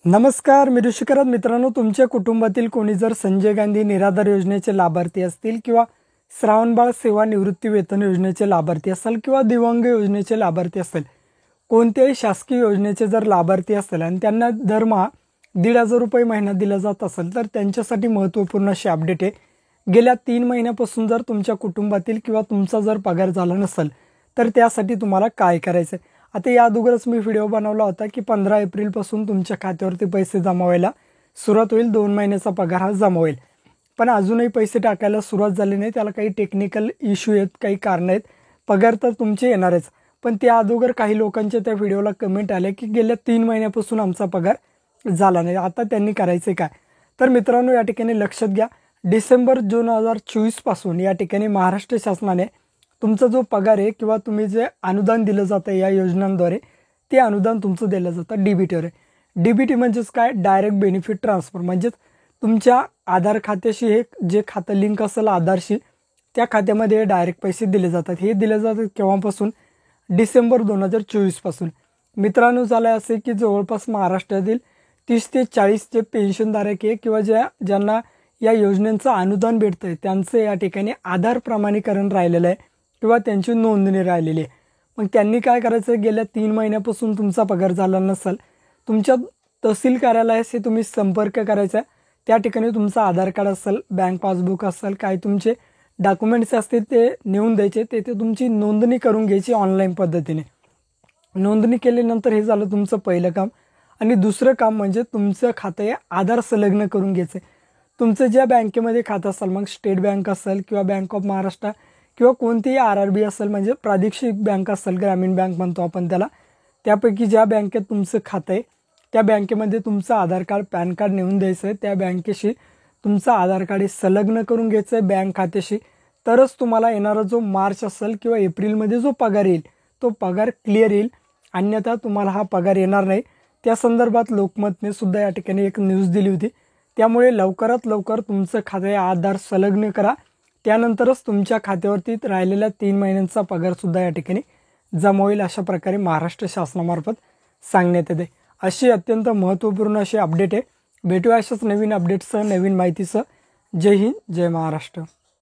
नमस्कार, मी ऋषिकरत. मित्रांनो, तुमच्या कुटुंबातील कोणी जर संजय गांधी निराधार योजनेचे लाभार्थी असतील किंवा श्रावणबाळ सेवा निवृत्ती वेतन योजनेचे लाभार्थी असेल किंवा दिव्यांग योजनेचे लाभार्थी असेल, कोणत्याही शासकीय योजनेचे जर लाभार्थी असेल आणि त्यांना दरमहा 1,500 रुपये महिना दिला जात असेल तर त्यांच्यासाठी महत्त्वपूर्ण अशी अपडेट आहे. गेल्या 3 महिन्यापासून जर तुमच्या कुटुंबातील किंवा तुमचा जर पगार झाला नसेल तर त्यासाठी तुम्हाला काय करायचं आहे. आता या अगोदरच मी व्हिडिओ बनवला होता की 15 एप्रिलपासून तुमच्या खात्यावरती पैसे जमा व्हायला सुरुवात होईल. 2 महिन्याचा पगार हा जमा होईल. पण अजूनही पैसे टाकायला सुरुवात झाली नाही. त्याला काही टेक्निकल इश्यू आहेत, काही कारणं आहेत. पगार तर तुमचे येणारच, पण त्या अगोदर काही लोकांच्या त्या व्हिडिओला कमेंट आले की गेल्या 3 महिन्यापासून आमचा पगार झाला नाही, आता त्यांनी करायचे काय. तर मित्रांनो, या ठिकाणी लक्षात घ्या, डिसेंबर 2024 पासून या ठिकाणी महाराष्ट्र शासनाने तुमचा जो पगार आहे किंवा तुम्ही जे अनुदान दिलं जातं या योजनांद्वारे, ते अनुदान तुमचं दिलं जातं डीबीटीवर आहे. डीबीटी म्हणजेच काय, डायरेक्ट बेनिफिट ट्रान्सफर. म्हणजेच तुमच्या आधार खात्याशी हे जे खातं लिंक असेल आधारशी, त्या खात्यामध्ये डायरेक्ट पैसे दिले जातात. हे दिले जातात केव्हापासून? डिसेंबर 2024 पासून. मित्रांनो, झालं असे की जवळपास महाराष्ट्रातील 30 ते 40 जे पेन्शनधारक आहे किंवा ज्यांना या योजनेचं अनुदान भेटतं आहे, त्यांचं या ठिकाणी आधार प्रमाणीकरण राहिलेलं आहे किंवा त्यांची नोंदणी राहिलेली आहे. मग त्यांनी काय करायचं, गेल्या 3 महिन्यापासून तुमचा पगार झाला नसेल, तुमच्या तहसील कार्यालयाशी तुम्ही संपर्क करायचा. त्या ठिकाणी तुमचं आधार कार्ड असेल, बँक पासबुक असेल, काय तुमचे डॉक्युमेंट्स असतील ते नेऊन द्यायचे. तेथे तुमची नोंदणी करून घ्यायची ऑनलाईन पद्धतीने. नोंदणी केल्यानंतर हे झालं तुमचं पहिलं काम. आणि दुसरं काम म्हणजे तुमचं खातं हे आधार संलग्न करून घ्यायचं. तुमचं ज्या बँकेमध्ये खातं असेल, मग स्टेट बँक असेल किंवा बँक ऑफ महाराष्ट्र किंवा कोणतीही RRB असेल, म्हणजे प्रादेशिक बँक असेल, ग्रामीण बँक म्हणतो आपण त्याला, त्यापैकी ज्या बँकेत तुमचं खातं आहे त्या बँकेमध्ये तुमचं आधार कार्ड, पॅन कार्ड नेऊन द्यायचं आहे. त्या बँकेशी तुमचं आधार कार्ड हे संलग्न करून घ्यायचं आहे बँक खात्याशी. तरच तुम्हाला येणारा जो मार्च असेल किंवा एप्रिलमध्ये जो पगार येईल तो पगार क्लिअर येईल. अन्यथा तुम्हाला हा पगार येणार नाही. त्या संदर्भात लोकमतने सुद्धा या ठिकाणी एक न्यूज दिली होती. त्यामुळे लवकरात लवकर तुमचं खाते आधार संलग्न करा. त्यानंतरच तुमच्या खात्यावरती राहिलेल्या 3 महिन्यांचा पगारसुद्धा या ठिकाणी जमा होईल, अशा प्रकारे महाराष्ट्र शासनामार्फत सांगण्यात येते. अशी अत्यंत महत्त्वपूर्ण अशी अपडेट आहे. भेटूया अशाच नवीन अपडेट्ससह, नवीन माहितीसह. जय हिंद, जय महाराष्ट्र.